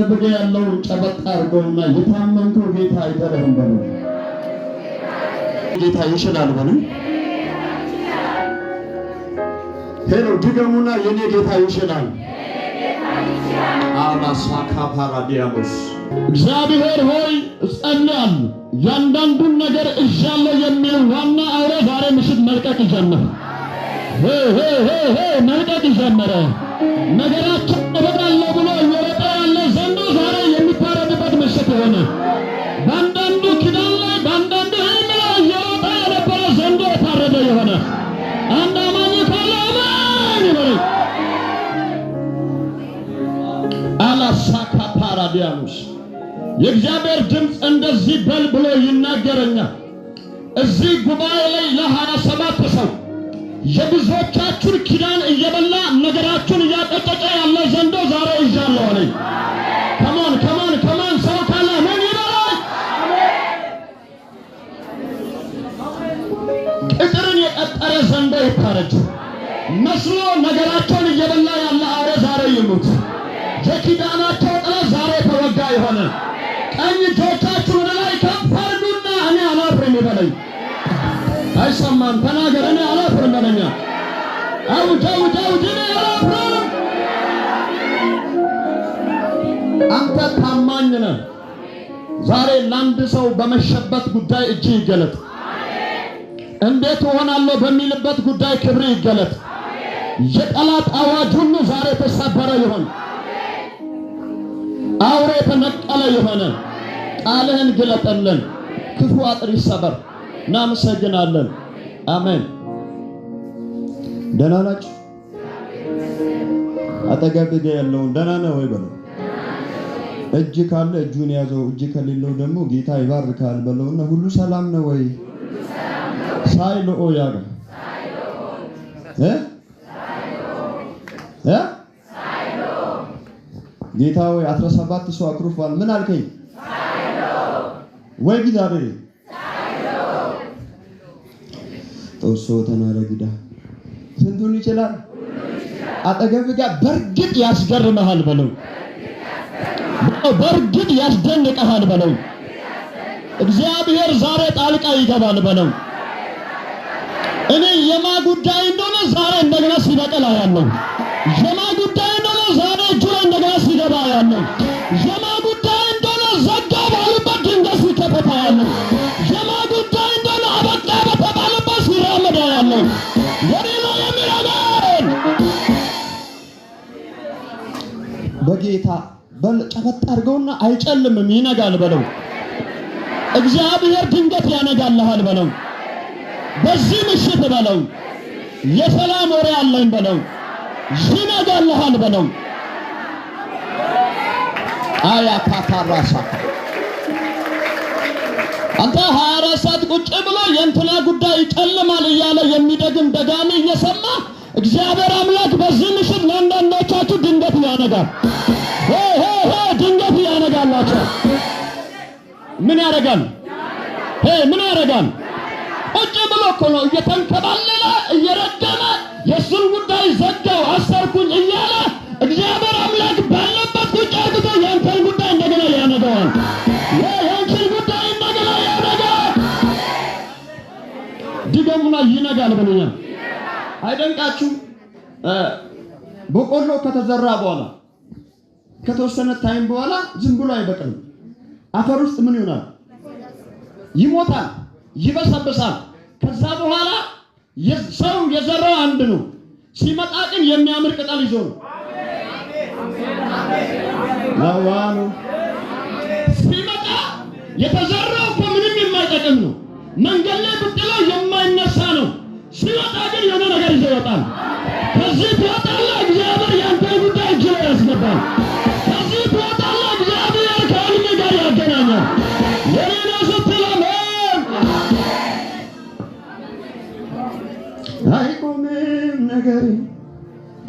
በገ ያለው ጨበጣ አርገውና የታመንከው ጌታ አይደለም በሉ። ጌታ ይችላል በሉ። ሄሎ ድገሙና የኔ ጌታ ይችላል። አማሳካ ፓራዲያሞስ እግዚአብሔር ሆይ እጸልያለሁ ያንዳንዱን ነገር እዣለሁ የሚል ዋና አውሬ ዛሬ ምሽት መልቀቅ ይጀምር። መልቀቅ ይጀምር። ነገራችን እበቃለሁ ብሎ እየወጣ ያለ ዘንዶ ዛሬ የሚታረድበት ምሽት ሆነ። በአንዳንዱ ኪዳን ላይ በአንዳንዱ ህልም ላይ እየወጣ የነበረ ዘንዶ የታረደ የሆነ አንድ አማኝ ካለ አማኝ ይበል። አላሳካ ፓራዲያሙስ የእግዚአብሔር ድምፅ እንደዚህ በል ብሎ ይናገረኛል። እዚህ ጉባኤ ላይ ለ27 ሰው የብዙዎቻችሁን ኪዳን እየበላ ነገራችሁን እያቀጨጨ ያለ ዘንዶ ዛሬ ይዣለሁ አለኝ። ከማን ሰው ካለ ምን ይበላል? ቅጥርን የቀጠረ ዘንዶ ይታረድ። መስሎ ነገራቸውን እየበላ ያለ አውሬ ዛሬ ይሙት። የኪዳናቸው ጥለት ዛሬ ተወጋ ይሆነ። ቀኝ እጆቻችሁን ላይ ከፍ አድርጉና እኔ አላፍርም ይበለኝ። አይሰማም? ተናገር። እኔ አላፍርም በለኛ። አውጅ እኔ አላፍርም። አንተ ታማኝ ነህ። ዛሬ ለአንድ ሰው በመሸበት ጉዳይ እጅ ይገለጥ። እንዴት እሆናለሁ በሚልበት ጉዳይ ክብር ይገለጥ። የጠላት አዋጅ ሁሉ ዛሬ ተሰበረ ይሆን። አውሬ ተነቀለ ይሆነ። ቃልህን ግለጥልን። ክፉ አጥር ይሰበር። እናመሰግናለን። አሜን። ደህና ናችሁ? አጠገብህ ያለውን ደህና ነው ወይ በለው። እጅ ካለ እጁን ያዘው፣ እጅ ከሌለው ደግሞ ጌታ ይባርካል በለውና ሁሉ ሰላም ነው ወይ ሳይሎ ያጋ ጌታ ወይ 17 ሰው አክሩፋል። ምን አልከኝ? ወይ ጊዳሬ ጦሶ ተናረግዳ ስንቱን ይችላል። አጠገብህ ጋር በርግጥ ያስገርመሃል በለው። በርግጥ ያስደንቀሃል በለው። እግዚአብሔር ዛሬ ጣልቃ ይገባል በለው። እኔ የማ ጉዳይ እንደሆነ ዛሬ እንደገና ሲበቀል አያለሁ። የማ ጉዳይ እንደሆነ ዛሬ እጁ ላይ እንደገና ሲገባ አያለሁ። የማ ጉዳይ እንደሆነ ዘጋ ባሉበት ድንገት ሲከፈት አያለሁ። የማ ጉዳይ እንደሆነ አበቃ በተባለበት ሲራመድ አያለሁ። ወዲሎ የሚረገን በጌታ ጨበጥ አድርገውና አይጨልምም ይነጋል በለው። እግዚአብሔር ድንገት ያነጋልሃል በለው። በዚህ ምሽት በለው የሰላም ወሬ አለኝ በለው። ይነጋልሃል በለው። አያ ካታራሳ አንተ 24 ሰዓት ቁጭ ብሎ የእንትና ጉዳይ ይጨልማል እያለ የሚደግም ደጋሚ እየሰማ እግዚአብሔር አምላክ በዚህ ምሽት ለአንዳንዶቻችሁ ድንገት ያነጋል። ድንገት ያነጋላችሁ። ምን ያደርጋል? ምን ያደርጋል? ቁጭ ብሎ እኮ ነው እየተንከባለለ እየረገመ የእሱን ጉዳይ ዘጋው አሰርኩኝ እያለ እግዚአብሔር አምላክ ባለበት ቁጭ አድርጎ የአንተን ጉዳይ እንደገና ያነጋዋል። የአንቺን ጉዳይ እንደገና ያነጋል። ድገሙና ይነጋል በሉኛ። አይደንቃችሁ? በቆሎ ከተዘራ በኋላ ከተወሰነ ታይም በኋላ ዝም ብሎ አይበቅልም። አፈር ውስጥ ምን ይሆናል? ይሞታል፣ ይበሰብሳል። ከዛ በኋላ ሰው የዘራው አንድ ነው። ሲመጣ ግን የሚያምር ቅጠል ይዞ ነው። አዋኑ ሲመጣ የተዘራው እኮ ምንም የማይጠቅም ነው። መንገድ ላይ ብጥለው የማይነሳ ነው። ሲመጣ ግን የሆነ ነገር ይዞ ይወጣል። ከዚህ ትወጣለህ፣ እግዚአብሔር ያንተን ጉዳይ እጅ ላይ ያስገባል። ከዚህ ትወጣለህ፣ እግዚአብሔር ከህልም ጋር ያገናኛል። የሌላ ስትለመን አይቆምም ነገር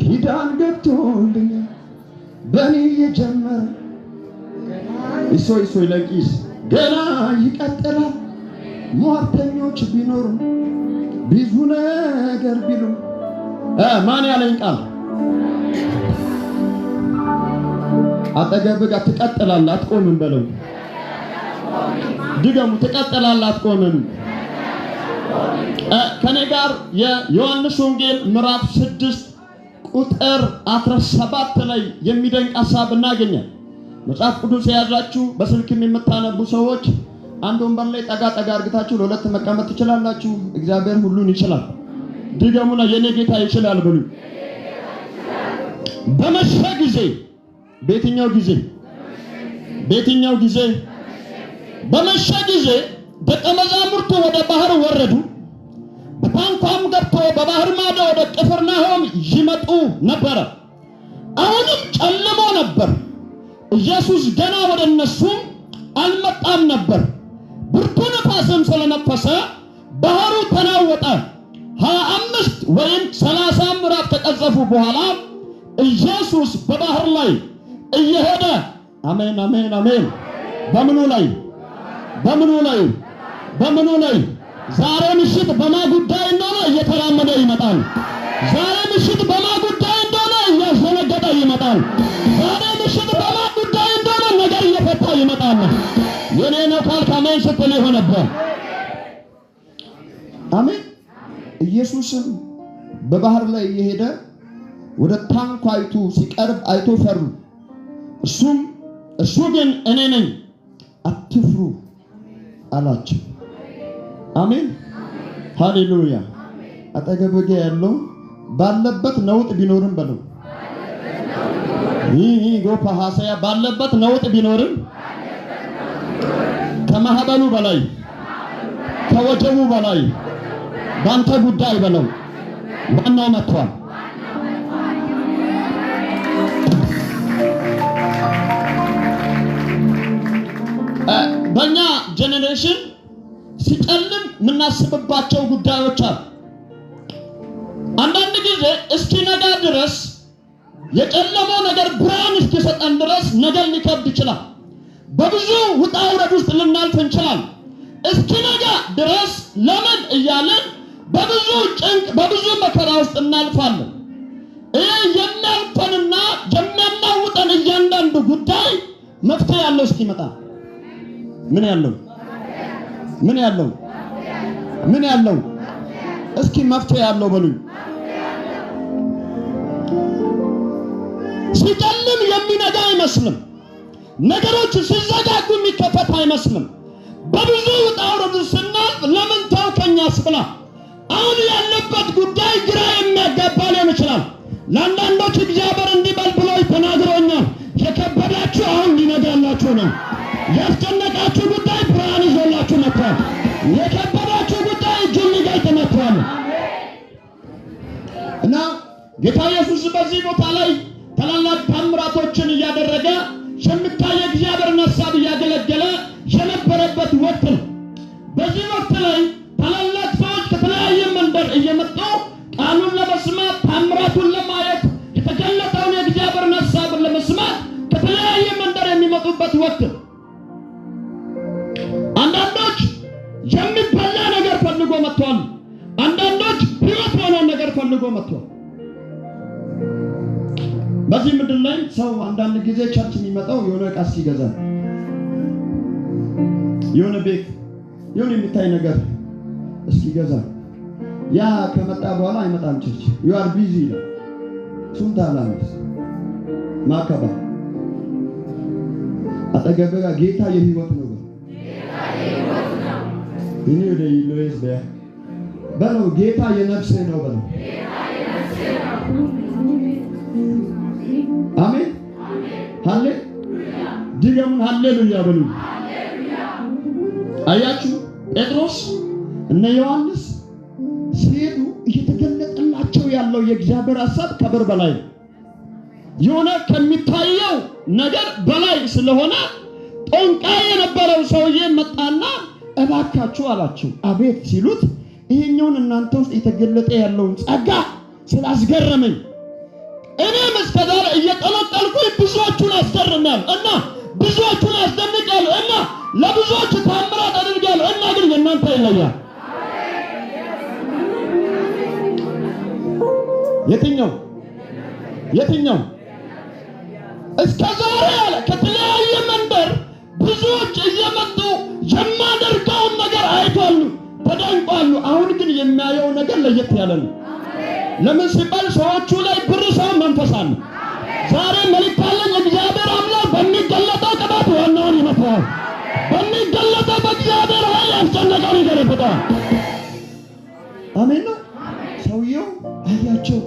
ኪዳን ገብቶልኛል በእኔ የጀመረ እሶይ ለቂስ ገና ይቀጥላል። ሟርተኞች ቢኖሩ ብዙ ነገር ቢሉ ማን ያለኝ ቃል አጠገብህ ጋር ትቀጥላለህ አትቆምም በለው። ድገሙ። ትቀጥላለህ አትቆምም። ከኔ ጋር የዮሐንስ ወንጌል ምዕራፍ 6 ቁጥር 17 ላይ የሚደንቅ ሐሳብ እናገኛለን። መጽሐፍ ቅዱስ የያዛችሁ በስልክም የምታነቡ ሰዎች አንድ ወንበር ላይ ጠጋ ጠጋ አድርጋችሁ ለሁለት መቀመጥ ትችላላችሁ። እግዚአብሔር ሁሉን ይችላል። ድገሙና የኔ ጌታ ይችላል ብሉ። በመሸ ጊዜ በየትኛው ጊዜ? በየትኛው ጊዜ? በመሸ ጊዜ ደቀ መዛሙርቱ ወደ ባህር ወረዱ። በታንኳም ገብቶ በባህር ማዶ ወደ ቅፍርናሆም ይመጡ ነበረ። አሁንም ጨልሞ ነበር። ኢየሱስ ገና ወደ እነሱ አልመጣም ነበር። ብርቱ ነፋስም ስለነፈሰ ባህሩ ተናወጠ። 25 ወይም 30 ምዕራፍ ከቀዘፉ በኋላ ኢየሱስ በባህር ላይ እየሄደ አሜን አሜን አሜን። በምኑ ላይ? በምኑ ላይ? በምኑ ላይ? ዛሬ ምሽት በማ ጉዳይ እንደሆነ እየተራመደ ይመጣል። ዛሬ ምሽት በማ ጉዳይ እንደሆነ እያስደነገጠ ይመጣል። ዛሬ ምሽት በማ ጉዳይ እንደሆነ ነገር እየፈታ ይመጣል። የኔ ነው ካልክ አሜን ስትል ይሆነበት። አሜን። ኢየሱስም በባህር ላይ እየሄደ ወደ ታንኳይቱ ሲቀርብ አይቶ ፈሩ። እርሱ ግን እኔ ነኝ አትፍሩ አላቸው። አሜን ሃሌሉያ። አጠገብህ ያለው ባለበት ነውጥ ቢኖርም በለው ይህ ጎፋ ሐሳያ ባለበት ነውጥ ቢኖርም ከማህበሉ በላይ ከወጀቡ በላይ ባንተ ጉዳይ በለው ዋናው መጥቷል። በእኛ ጄኔሬሽን ሲጨልም የምናስብባቸው ጉዳዮች አሉ። አንዳንድ ጊዜ እስኪነጋ ድረስ የጨለመው ነገር ብርሃን እስኪሰጠን ድረስ ነገር ሊከብድ ይችላል። በብዙ ውጣ ውረድ ውስጥ ልናልፍ እንችላለን። እስኪነጋ ድረስ ለምን እያለን በብዙ ጭንቅ በብዙ መከራ ውስጥ እናልፋለን። ይህ የሚያልፈንና የሚያናውጠን እያንዳንዱ ጉዳይ መፍትሄ ያለው እስኪመጣ ምን ያለው? ምን ያለው? ምን ያለው? እስኪ መፍትሄ ያለው በሉኝ። ሲጨልም የሚነጋ አይመስልም። ነገሮች ሲዘጋጉ የሚከፈት አይመስልም። በብዙ ውጣ ውረድ ስናልፍ ለምን ተውከኛስ ብላ አሁን ያለበት ጉዳይ ግራ የሚያጋባ ሊሆን ይችላል። ለአንዳንዶች እግዚአብሔር እንዲህ በል ብሎ ተናግሮኛል። የከበዳችሁ አሁን ሊነጋላችሁ ነው። ያስጨነቃችሁ ጉዳይ ብርሃን ይዞላችሁ መጥቷል። የከበዳችሁ ጉዳይ እጁን ሊገልጥ መጥቷል። እና ጌታ ኢየሱስ በዚህ ቦታ ላይ ታላላቅ ታምራቶችን እያደረገ የሚታይ እግዚአብሔርን ሐሳብ እያገለገለ የነበረበት ወቅት ነው። በዚህ ወቅት ላይ ታላላቅ ሰዎች ከተለያየ መንደር እየመጡ ቃሉን ለመስማት ታምራቱን ለማየት የተገለጠውን የእግዚአብሔርን ሐሳብ ለመስማት ከተለያየ መንደር የሚመጡበት ወቅት ነው። አንዳንዶች የሚበላ ነገር ፈልጎ መጥተዋል። አንዳንዶች ሕይወት የሆነውን ነገር ፈልጎ መጥተዋል። በዚህ ምድር ላይ ሰው አንዳንድ ጊዜ ቸርች የሚመጣው የሆነ ዕቃ እስኪገዛ፣ የሆነ ቤት፣ የሆነ የሚታይ ነገር እስኪገዛ፣ ያ ከመጣ በኋላ አይመጣም ቸርች። you are busy ይላል። ሱንታ አላመስ ማከባ አጠገበጋ ጌታ የህይወት ነው። እኔ ወደ ኢሎይስ በለው ጌታ የነፍሴ ነው በለው። አሜን ሃሌ ድገሙን ሃሌሉያ በሉ። አያችሁ ጴጥሮስ እነ ዮሐንስ ሲሄዱ እየተገለጠላቸው ያለው የእግዚአብሔር ሐሳብ ከብር በላይ ነው። የሆነ ከሚታየው ነገር በላይ ስለሆነ ጠንቋይ የነበረው ሰውዬ መጣና እባካችሁ አላቸው። አቤት ሲሉት ይሄኛውን እናንተ ውስጥ የተገለጠ ያለውን ጸጋ ስላስገረመኝ እኔም እስከዛሬ እየጠለጠልኩኝ ብዙዎቹን አስገርማለሁ እና ብዙዎቹን አስደንቃለሁ እና ለብዙዎች ታምራት አድርጋለሁ እና ግን የእናንተ ይለያል። የትኛው እስከ ዛሬ አለ ከተለያየ መንደር ብዙዎች እየመጡ የማደርገውን ነገር አይቷሉ፣ ተደንቋሉ። አሁን ግን የሚያየው ነገር ለየት ያለ ነው። ለምን ሲባል ሰዎቹ ላይ ብር ሳይሆን መንፈስ አለ። ዛሬ መልእክት አለኝ። እግዚአብሔር አምላክ በሚገለጠው ቅባት ዋናውን ይመታዋል። በሚገለጠው በእግዚአብሔር ኃይል ያስጨነቀውን ይገለብጣል። አሜን ነው። ሰውየው አያቸው፣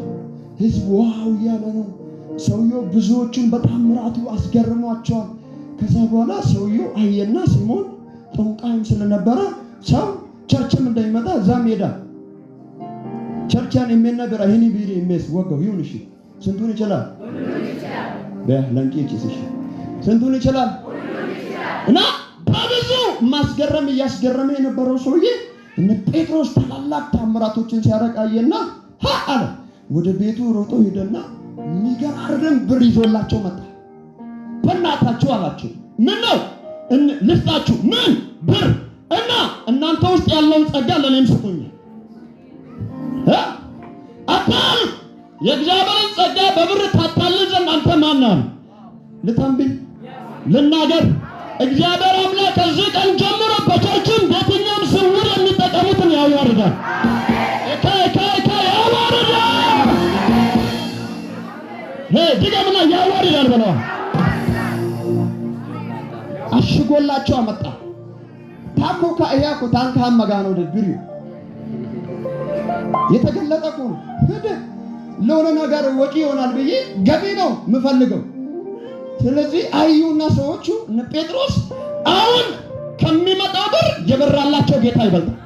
ህዝብ ዋው እያለ ነው። ሰውየው ብዙዎቹን በታምራቱ አስገርሟቸዋል። ከዛ በኋላ ሰውየው አየና ሲሞን ጠንቋይም ስለነበረ ሰው ቸርችም እንደሚመጣ እዛም ሄዳ ቸርቻን የሚነገር አይኒ ቢሪ ኢሜስ ወገው ይሁን። እሺ ስንቱን ይችላል? በለንቂች እሺ ስንቱን ይችላል? እና በብዙ ማስገረም እያስገረመ የነበረው ሰውዬ እነ ጴጥሮስ ታላላቅ ታምራቶችን ሲያረቃየና አለ ወደ ቤቱ ሮጦ ሄደና የሚገርም ብር ይዞላቸው መጣ። በእናታችሁ አላቸው፣ ምን ነው ልስጣችሁ? ምን ብር? እና እናንተ ውስጥ ያለውን ጸጋ ለኔም ስጡኝ። አታል የእግዚአብሔርን ጸጋ በብር ታታልል ዘንድ አንተ ማን ነህ? ልተንብይ ልናገር። እግዚአብሔር አምላክ ከዚህ ቀን ጀምሮ በቸርችም በየትኛውም ስውር የሚጠቀሙትን ያዋርዳል። ያዋርዳል። ድገምና ያዋርዳል ብለዋል። አሽጎላቸው አመጣ። ታኮ ካያኮ ታንካ መጋኖ ደብሪ የተገለጠ እኮ ነው። ለሆነ ነገር ወጪ ይሆናል ብዬ ገቢ ነው የምፈልገው። ስለዚህ አዩና ሰዎቹ እነ ጴጥሮስ አሁን ከሚመጣው ብር የበራላቸው ጌታ ይበልጣል።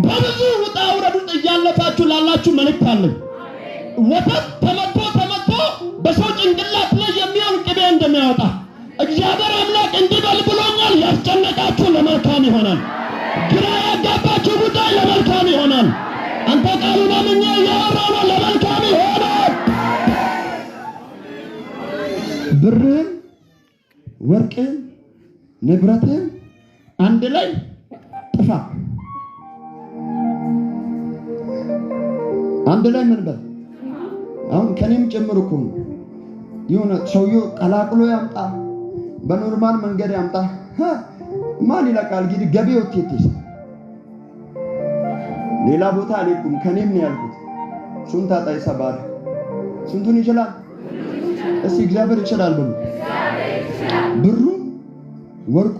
በብዙ ውጣ ውረድ ውስጥ እያለፋችሁ ላላችሁ መልእክት አለኝ። ወተት ተመቶ በሰው ጭንቅላት ላይ የሚሆን ቅቤ እንደሚያወጣ እግዚአብሔር አምላክ እንዲበል ብሎኛል። ያስጨነቃችሁ ለመልካም ይሆናል። ግራ ያጋባችሁ ጉዳይ ለመልካም ይሆናል። አንተ ቃሉን አምኜ እያወራሁ ነው። ለመልካም ይሆናል። ብርህን፣ ወርቅህን፣ ንብረትህን አንድ ላይ ጥፋ። አንድ ላይ ምን በል አሁን ከኔም ጨምሮ እኮ ነው። የሆነ ሰውዬው ቀላቅሎ ያምጣ፣ በኖርማል መንገድ ያምጣ። ማን ይለቃል? እንግዲህ ገበያው ትይትስ ሌላ ቦታ አልሄድኩም፣ ከኔም ነው ያልኩት። ሱንታ ጣይ ሰባር ስንቱን ይችላል? እስቲ እግዚአብሔር ይችላል ብሉ። ብሩ ወርቁ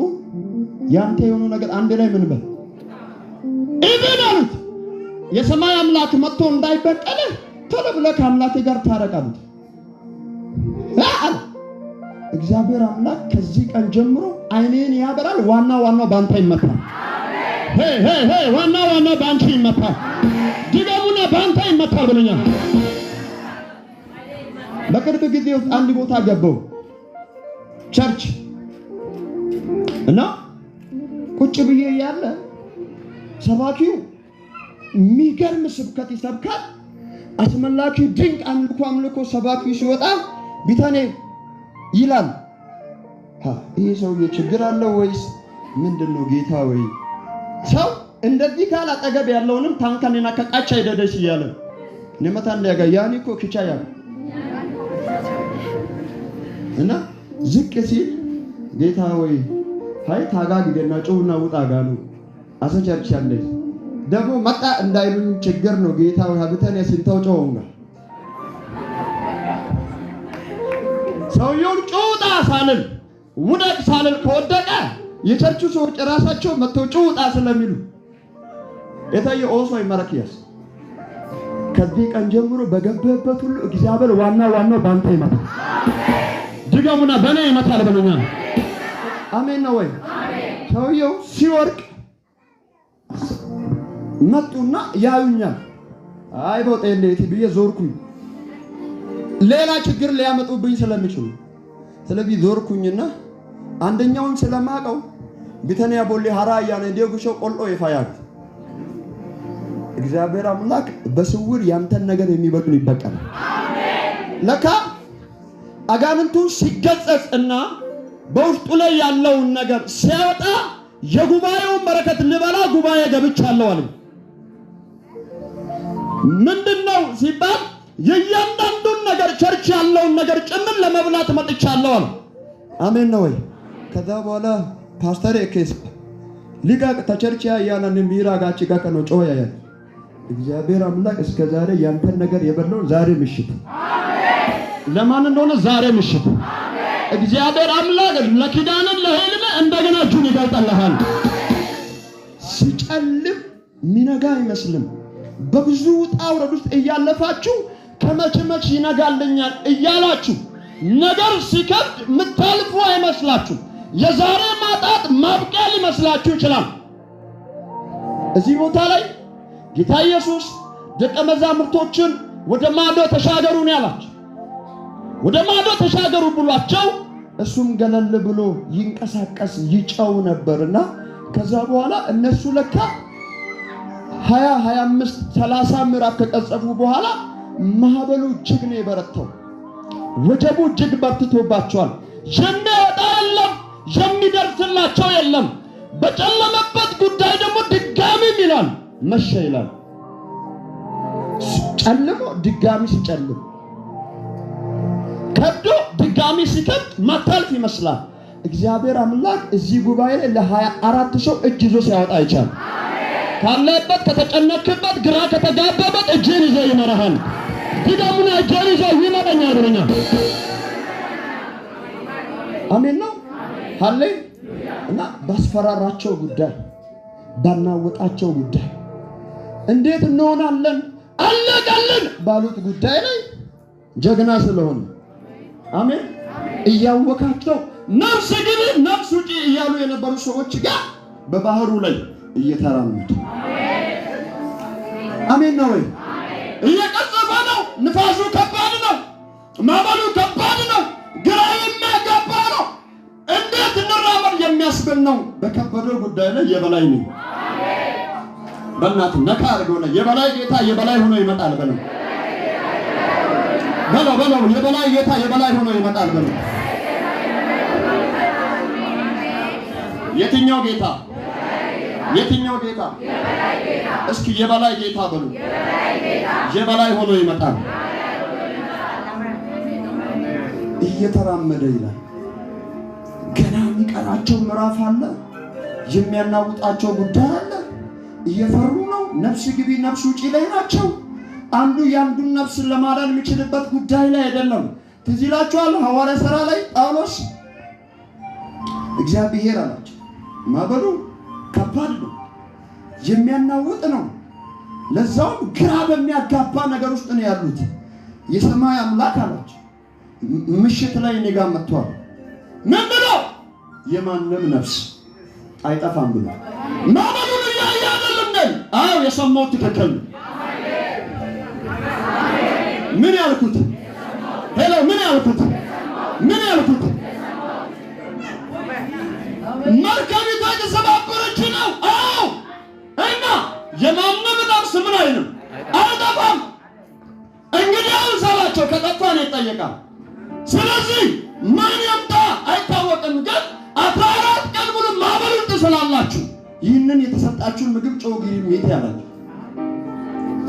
ያንተ የሆነው ነገር አንድ ላይ ምን በል ኢብን አሉት። የሰማይ አምላክ መጥቶ እንዳይበቀል ቶሎ ብለህ ከአምላክ ጋር ታረቃሉት። እግዚአብሔር አምላክ ከዚህ ቀን ጀምሮ አይኔን ያበራል። ዋናው ባንተ ይመታል። ዋናው ባንቺ ይመታል። ድገሙና ባንተ ይመታል ብለኛል። በቅርብ ጊዜ ውስጥ አንድ ቦታ ገባው ቸርች እና ቁጭ ብዬ ያለ ሰባኪው የሚገርም ስብከት ይሰብካል። አስመላኪ ድንቅ አምልኮ ሰባኪው ሲወጣ ቢታኔ ይላል። ይሄ ሰውዬ ችግር አለው ወይስ ምንድነው? ጌታ ወይ ሰው እንደዚህ ካል አጠገብ ያለውንም ታንካኔና ከቃቻ ይደደሽ ይያለ ነመታን ያጋ ያኒኮ ክቻያ እና ዝቅ ሲል ጌታ ወይ ሃይ ታጋግ ገና ጮውና ውጣ ጋሉ አሰቸርች ያለ ደግሞ መጣ እንዳይሉኝ ችግር ነው። ጌታ ወይ ሀብተን ሲንታው ጮውና ሰውየው ጮውጣ ሳልል ውደቅ ሳልል ከወደቀ የቸርቹ ሰዎች ራሳቸው መተው ጮውጣ ስለሚሉ እታየ ኦሶ ይመረክያስ ከዚህ ቀን ጀምሮ በገበበት ሁሉ እግዚአብሔር ዋናው ባንተ ይመጣል። ድገሙና በእኔ ይመጣል በለኛ። አሜን ነው ወይ? ሰውየው ሲወርቅ መጡና ያዩኛል። አይ ቦጤሌቲ ብዬ ዞርኩኝ። ሌላ ችግር ሊያመጡብኝ ስለሚችሉ ስለዚህ ዞርኩኝና አንደኛውን ስለማቀው ቢተንያ ቦሌ ሐራ ያነ ዲዮጉሾ ቆልጦ ይፋያል። እግዚአብሔር አምላክ በስውር ያንተን ነገር የሚበቅል ይበቀል። ለካ አጋንንቱ ሲገጸጽና በውስጡ ላይ ያለውን ነገር ሲያወጣ የጉባኤውን በረከት ልበላ ጉባኤ ገብቻለሁ አለ። ምንድነው ሲባል የእያንዳንዱን ነገር ቸርች ያለውን ነገር ጭምር ለመብላት መጥቻለሁ አለ። አሜን ነው ወይ? ከዛ በኋላ ፓስተር ኤኬስ ሊጋቅ ተቸርች ያያናን ሚራጋች ጋር ከኖ ጮህ ያያል። እግዚአብሔር አምላክ እስከ ዛሬ ያንተን ነገር የበለው ዛሬ ምሽት ለማን እንደሆነ ዛሬ ምሽት እግዚአብሔር አምላክ ለኪዳንን ለህልም እንደገና እጁን ይገልጣልሃል። ሲጨልም ሚነጋ አይመስልም። በብዙ ውጣ ውረድ ውስጥ እያለፋችሁ ከመች ይነጋልኛል እያላችሁ ነገር ሲከብድ ምታልፉ አይመስላችሁ። የዛሬ ማጣት ማብቂያ ሊመስላችሁ ይችላል። እዚህ ቦታ ላይ ጌታ ኢየሱስ ደቀ መዛሙርቶችን ወደ ማዶ ተሻገሩ ነው ያላቸው። ወደ ማዶ ተሻገሩ ብሏቸው እሱም ገለል ብሎ ይንቀሳቀስ ይጨው ነበርና ከዛ በኋላ እነሱ ለካ 20 25 30 ምዕራፍ ከቀጸፉ በኋላ ማዕበሉ እጅግ ነው የበረታው። ወጀቡ እጅግ በርትቶባቸዋል። የሚወጣ የለም፣ የሚደርስላቸው የለም። በጨለመበት ጉዳይ ደግሞ ድጋሚም ይላል መሸ ይላል። ጨልሞ ድጋሚ ሲጨልም ከብዶ ድጋሚ ሲከብድ ማታልፍ ይመስላል። እግዚአብሔር አምላክ እዚህ ጉባኤ ላይ ለ24 ሰው እጅ ይዞ ሲያወጣ ይቻላል። ካለበት ከተጨነቅበት ግራ ከተጋባበት እጅን ይዞ ይመራሃል። ይደሙና እጅን ይዞ ይመራኛል ብለኛ አሜን ነው ሃሌ እና ባስፈራራቸው ጉዳይ ባናወጣቸው ጉዳይ እንዴት እንሆናለን አለቀልን ባሉት ጉዳይ ላይ ጀግና ስለሆነ አሜን እያወካቸው ነፍስ ግቢ ነፍስ ውጪ እያሉ የነበሩ ሰዎች ጋር በባህሩ ላይ እየተራመዱ አሜን ነው ወይ? እየቀዘፈ ነው። ንፋሱ ከባድ ነው። ማዕበሉ ከባድ ነው። ግራ የሚያጋባ ነው። እንዴት እንራመድ የሚያስብል ነው። በከበደው ጉዳይ ላይ የበላይ ነው። በእናትህ ነካ አድርገው ነው የበላይ ጌታ የበላይ ሆኖ ይመጣል በለው በለው የበላይ ጌታ የበላይ ሆኖ ይመጣል በለው። የትኛው ጌታ? የትኛው ጌታ? እስኪ የበላይ ጌታ በሉ። የበላይ ሆኖ ይመጣል። እየተራመደ ይላል። ገና የሚቀራቸው ምዕራፍ አለ። የሚያናውጣቸው ጉዳይ አለ። እየፈሩ ነው። ነፍስ ግቢ ነፍስ ውጪ ላይ ናቸው። አንዱ ያንዱን ነፍስ ለማዳን የሚችልበት ጉዳይ ላይ አይደለም። ትዝ ይላችኋል ሐዋርያ ሥራ ላይ ጳውሎስ እግዚአብሔር አላቸው ማዕበሉ ከባድ ነው፣ የሚያናውጥ ነው። ለዛውም ግራ በሚያጋባ ነገር ውስጥ ነው ያሉት። የሰማይ አምላክ አላቸው ምሽት ላይ እኔ ጋር መጥቷል። ምን ብሎ? የማንም ነፍስ አይጠፋም ብሎ ማዕበሉን እያየ አይደለም ነኝ። አዎ የሰማሁት ትክክል ነው። ምን ያልኩት? ሄሎ ምን ያልኩት? ምን ያልኩት? መርከቢቷ የተሰባበረች ነው። አዎ እና የማንም ነፍስ ምን አይልም አይጠፋም። እንግዲህ አሁን ሰላቸው ከጠፋን ይጠየቃል። ስለዚህ ማን ያምጣ አይታወቅም። ግን 14 ቀን ሙሉ ማዕበሉን ትስላላችሁ። ይህንን የተሰጣችሁን ምግብ ጨው ግሪ ሜት ያላችሁ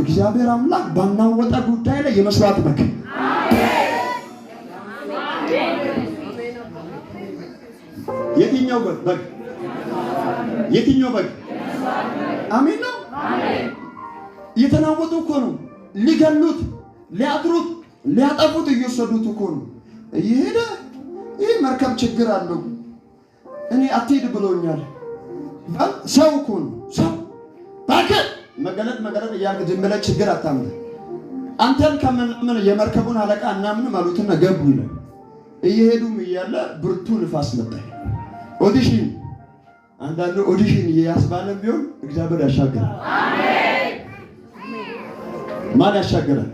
እግዚአብሔር አምላክ ባናወጣ ጉዳይ ላይ የመስዋዕት በግ የትኛው በግ? የትኛው በግ? አሜን ነው። እየተናወጡ እኮ ነው። ሊገሉት፣ ሊያጥሩት፣ ሊያጠፉት እየወሰዱት እኮ ነው። እየሄደ ይህ መርከብ ችግር አለው እኔ አትሄድ ብሎኛል። ሰው እኮ ነው ሰው ባከ መገለጥ እያልክ ዝም ብለህ ችግር አታምጣ። አንተን ከምን የመርከቡን አለቃ እናምን ማሉትና ገቡ ይላል። እየሄዱም እያለ ብርቱ ንፋስ መጣ። ኦዲሽን አንዳንዱ ኦዲሽን ያስባለ ቢሆን እግዚአብሔር ያሻገራል። አሜን። ማን ያሻገራል?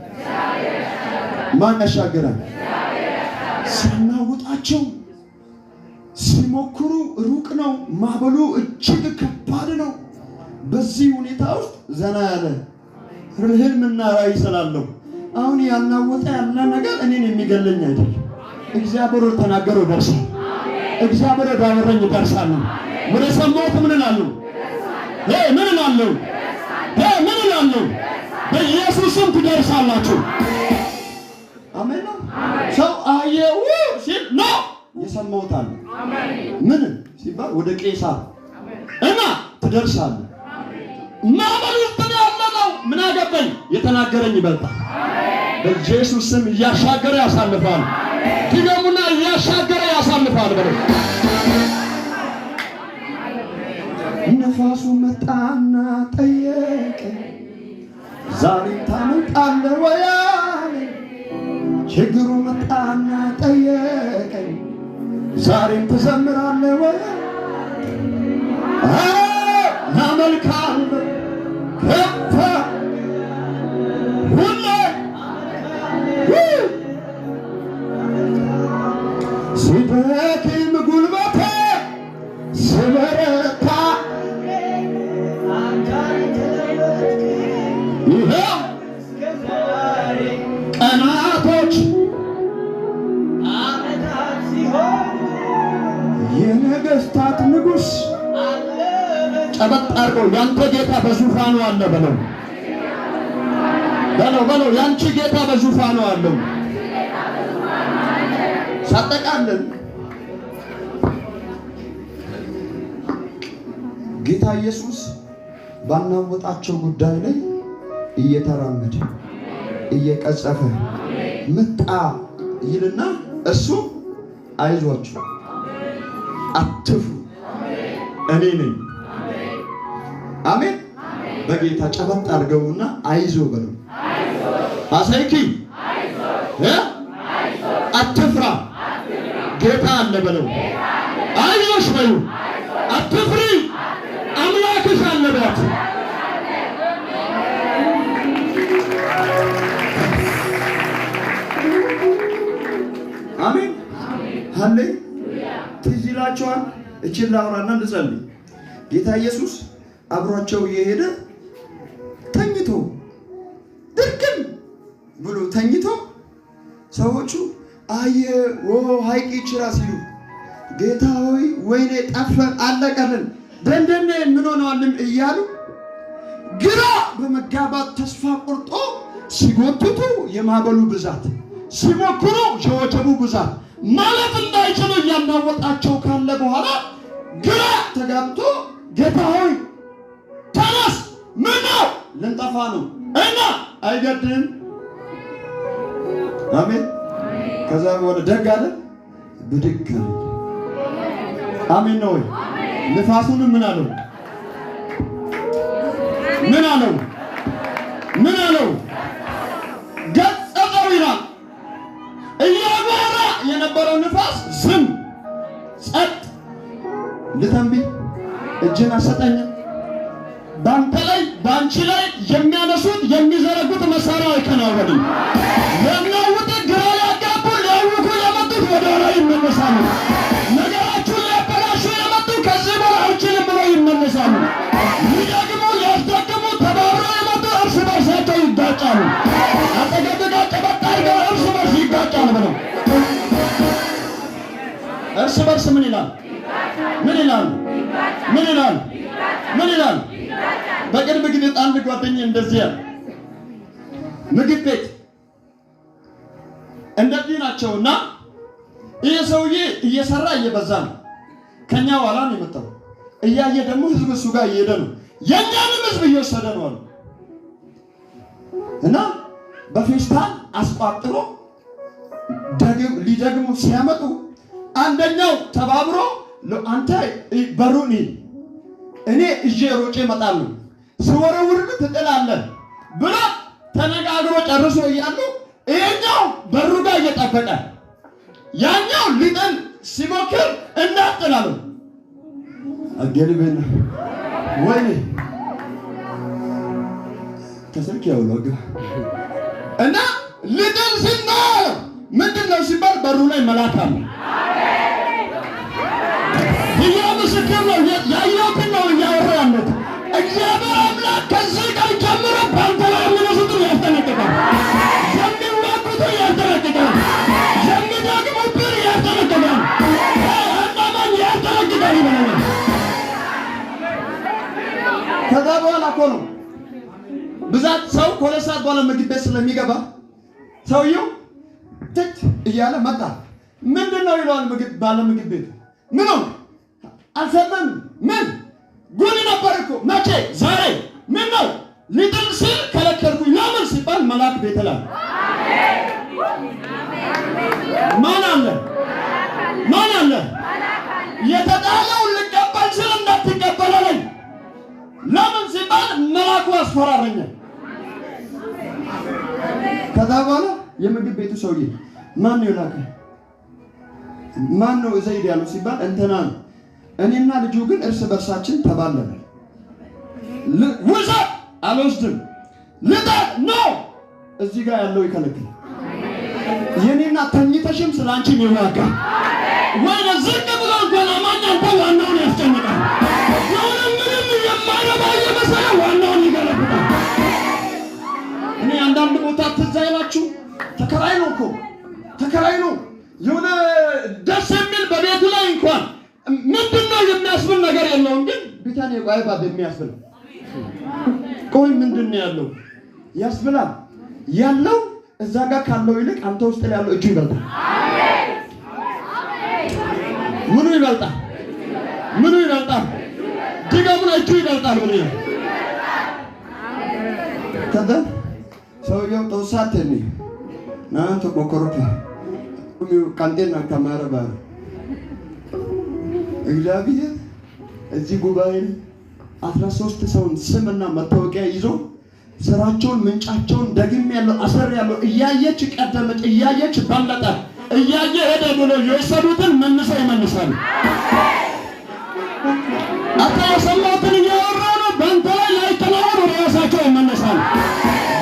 ማን ያሻገራል? ሲናውጣቸው ሲሞክሩ ሩቅ ነው። ማዕበሉ እጅግ ከባድ ነው። በዚህ ሁኔታ ውስጥ ዘና ያለ ህልምና ራዕይ ስላለው አሁን ያናወጣ ያለ ነገር እኔን የሚገለኝ አይደለም። እግዚአብሔር ተናገረው ደርሳል። እግዚአብሔር ዳወረኝ ደርሳል። ወደ ሰማሁት ምን እላለሁ? ምን እላለሁ? በኢየሱስም ትደርሳላችሁ። አሜን ነው። ሰው አየው ሲል ነው የሰማሁት አለ። ምን ሲባል ወደ ቄሳር እና ትደርሳለህ። ማመን ውስጥ ያለው ምን አገባኝ? የተናገረኝ ይበልጣል። በኢየሱስ ስም እያሻገረ ያሳልፋል። ድገሙና እያሻገረ ያሳልፋል በለው። ነፋሱ መጣና ጠየቀኝ፣ ዛሬ ታመልጣለህ ወይ? ችግሩ መጣና ጠየቀኝ፣ ዛሬም ትዘምራለህ ወይ? አመልካለሁ ከፍ ሁሌ ሲደክም ጉልበቴ ስበረታ ይኸው ቀናቶች የነገስታት ንጉሥ ጨበጥ አድርገው ያንተ ጌታ በዙፋኑ አለ በለው በለው በለው። ያንቺ ጌታ በዙፋኑ አለው። ሳጠቃለን ጌታ ኢየሱስ ባናወጣቸው ጉዳይ ላይ እየተራመደ እየቀጸፈ መጣ ይልና እሱ አይዟችሁ አትፍሩ እኔ ነኝ። አሜን። በጌታ ጨበጥ አድርገውና አይዞ በለው። አሳይኪ አትፍራ ጌታ አለ በለው። አይዞሽ በለው። አትፍሪ አምላክሽ አለ በላት። አሜን ሃሌሉያ። ትዝ ይላችኋል። እችን ላውራና ልጸልይ። ጌታ ኢየሱስ አብሯቸው እየሄደ ተኝቶ ድርግም ብሎ ተኝቶ ሰዎቹ አየ ሐይቅ ይችራ ሲሉ ጌታ ሆይ ወይኔ ጠፈን አለቀልን ደንደነ ምን ሆነዋልም እያሉ ግራ በመጋባት ተስፋ ቆርጦ ሲጎትቱ የማበሉ ብዛት ሲሞክሩ የወጀቡ ብዛት ማለት እንዳይችሉ እያናወጣቸው ካለ በኋላ ግራ ተጋብቶ ጌታ ሆይ ተነስ፣ ምን ነው ልንጠፋ ነው እና አይገድም። አሜን። ከዛ ወደ ደግ አለ ብድግ አለ። አሜን ነው ወይ? ንፋሱንም ምን አለው? ምን አለው? ምን አለው? ገጸጸው ይላል። እያወራ የነበረው ንፋስ ዝም ጸጥ። ልተንብይ እጅን አሰጠኝም። ባንተ ላይ ባንቺ ላይ የሚያነሱት የሚዘረጉት መሳሪያ አይከናወንም። የሚያውጥ ግራ ያጋቡ ሊያውኩ የመጡት ወደ ላይ ይመለሳሉ። ነገራችሁን ሊያበላሹ የመጡ ከዚህ በላይ አይችልም ብለው ይመለሳሉ። ሊደግሙ ሊያስደግሙ ተባብረው የመጡ እርስ በርሳቸው ይጋጫሉ። አጠገብጋ ጨበጣ አድርገው እርስ በርስ ይጋጫሉ ብለው እርስ በርስ ምን ይላል? ምን ይላል? ምን ይላል? ምን ይላል? በቅርብ ጊዜ አንድ ጓደኛዬ እንደዚህ ያለ ምግብ ቤት እንደዚህ ናቸውና ይሄ ሰውዬ እየሰራ እየበዛ ነው። ከኛ ኋላ ነው የመጣው። እያየ ደግሞ ህዝብ እሱ ጋር እየሄደ ነው። የኛንም ህዝብ እየወሰደ ነው አሉ እና በፌስታል አስቋጥሮ ሊደግሙ ሲያመጡ አንደኛው ተባብሮ አንተ በሩኒ እኔ እጄ ሮጬ እመጣለሁ ስወረውርልህ ትጥላለህ ብሎ ተነጋግሮ ጨርሶ እያሉ ይሄኛው በሩ ጋር እየጠበቀ ያኛው ሊጥል ሲሞክር እንዳጥላሉ አገልበና ወይኔ ከስልክ ያውላጋ እና ሊጥል ሲና ምንድነው ሲባል በሩ ላይ መልአክ አለ። ምስክር ነው። ያየሁትን ነው እያወራ ያለሁት። እግዚአብሔር አምላክ ከዚህ ቀን ጀምሮ በአንተ ላይ የሚነሱትን ያስጠነቅቃል። የሚዋጉትን ያስጠነቅቃል። የሚደግሙብን ያስጠነቅቃል። አማኝ ያስጠነቅቃል ይበላል። ከዛ በኋላ እኮ ነው ብዛት ሰው ከሁለት ሰዓት በኋላ ምግብ ቤት ስለሚገባ ሰውየው ትት እያለ መጣ። ምንድነው ይለዋል ባለ ምግብ ቤት። ምን ነው አልሰማም? ምን ጉድ ነበር እኮ መቼ? ዛሬ። ምን ነው ሊጥል ሲል ከለከልኩኝ። ለምን ሲባል መልአክ ቤት ላይ ማን አለ? ማን አለ? የተጣለው ልቀበል ስል እንዳትቀበል አለኝ። ለምን ሲባል መልአኩ አስፈራረኝ። ከዛ በኋላ የምግብ ቤቱ ሰውዬ ማን ነው የላከ? ማን ነው ዘይድ ያለው ሲባል እንትና ነው። እኔና ልጁ ግን እርስ በርሳችን ተባለነ። ውሰድ አልወስድም። ልጠጥ ነው እዚህ ጋር ያለው ይከለክል። የኔና ተኝተሽም ስላንቺ የሚዋጋ ወይ ዝቅ ብሎ እንኳን አማኝ አንተ ዋናውን ያስጨንቃል። ምንም የማይረባ የመሰለ ዋናውን ይገለብጣል። እኔ አንዳንድ ቦታ ትዝ አይላችሁ? ተከራይ ነው እኮ ተከራይ ነው። የሆነ ደስ የሚል በቤቱ ላይ እንኳን ምንድነው የሚያስብል ነገር የለውም። ግን ቢታኔ ቋይባ በሚያስብል ቆይ ምንድነው ያለው ያስብላል። ያለው እዛ ጋር ካለው ይልቅ አንተ ውስጥ ላይ ያለው እጁ ይበልጣል። ምኑ ይበልጣል? ምኑ ይበልጣል? ድገሙና እጁ ይበልጣል። ምኑ ይበልጣል? ከዛ ሰውየው ተውሳተኒ ናንተ ኮኮሮፕ ካንቴና ከማረባ እግዚአብሔር እዚህ ጉባኤ 13 ሰውን ስምና መታወቂያ ይዞ ስራቸውን ምንጫቸውን ደግም ያለው አሰር ያለው እያየች ቀደመች እያየች ባለጠ እያየ ሄደ ብሎ የወሰዱትን መልሰው ይመልሳሉ። አታ የሰማሁትን እያወራሁ ነው። በአንተ ላይ ተላወሩ ራሳቸው ይመልሳሉ።